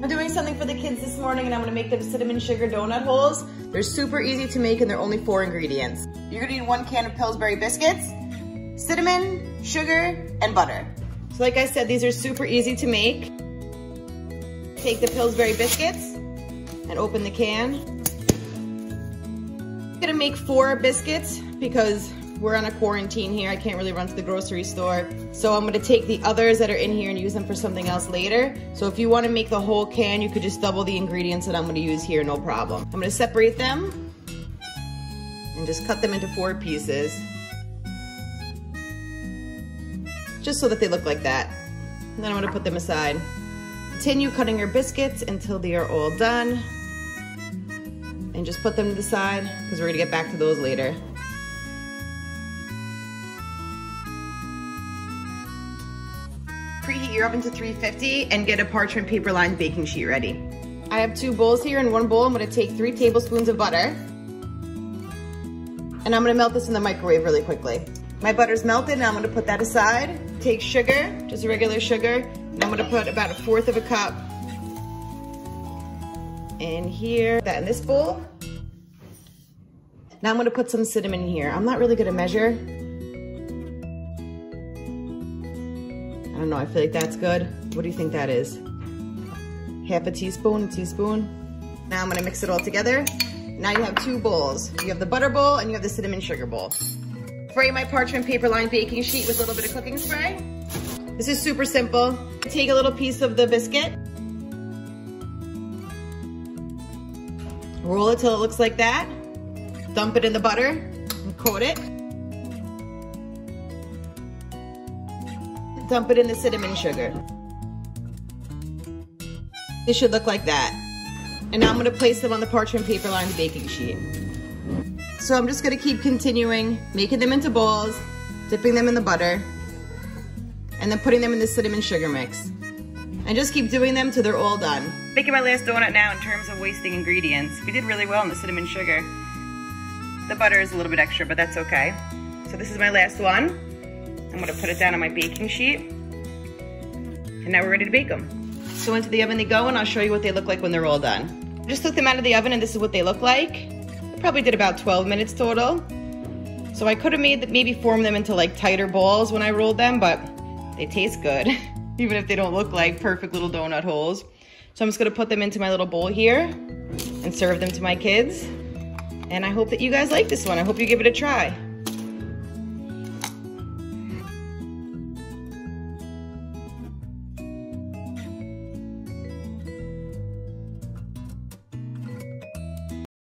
I'm doing something for the kids this morning and I'm gonna make them cinnamon sugar donut holes. They're super easy to make and they're only 4 ingredients. You're gonna need 1 can of Pillsbury biscuits, cinnamon, sugar, and butter. So like I said, these are super easy to make. Take the Pillsbury biscuits and open the can. I'm gonna make 4 biscuits because we're on a quarantine here. I can't really run to the grocery store. So I'm gonna take the others that are in here and use them for something else later. So if you wanna make the whole can, you could just double the ingredients that I'm gonna use here, no problem. I'm gonna separate them and just cut them into 4 pieces. Just so that they look like that. And then I'm gonna put them aside. Continue cutting your biscuits until they are all done. And just put them to the side because we're gonna get back to those later. Preheat your oven to 350 and get a parchment paper lined baking sheet ready. I have 2 bowls here. In one bowl, I'm gonna take 3 tablespoons of butter. And I'm gonna melt this in the microwave really quickly. My butter's melted and I'm gonna put that aside. Take sugar, just regular sugar, and I'm gonna put about 1/4 of a cup in here. That in this bowl. Now I'm gonna put some cinnamon in here. I'm not really gonna measure. I don't know, I feel like that's good. What do you think that is? 1/2 teaspoon, a teaspoon. Now I'm gonna mix it all together. Now you have 2 bowls. You have the butter bowl and you have the cinnamon sugar bowl. Spray my parchment paper lined baking sheet with a little bit of cooking spray. This is super simple. Take a little piece of the biscuit. Roll it till it looks like that. Dump it in the butter and coat it. Dump it in the cinnamon sugar. This should look like that. And now I'm gonna place them on the parchment paper lined baking sheet. So I'm just gonna keep continuing, making them into balls, dipping them in the butter, and then putting them in the cinnamon sugar mix. And just keep doing them till they're all done. Making my last donut now in terms of wasting ingredients. We did really well in the cinnamon sugar. The butter is a little bit extra, but that's okay. So this is my last one. I'm gonna put it down on my baking sheet. And now we're ready to bake them. So into the oven they go and I'll show you what they look like when they're all done. Just took them out of the oven and this is what they look like. I probably did about 12 minutes total. So I could have maybe formed them into like tighter balls when I rolled them, but they taste good. Even if they don't look like perfect little donut holes. So I'm just gonna put them into my little bowl here and serve them to my kids. And I hope that you guys like this one. I hope you give it a try.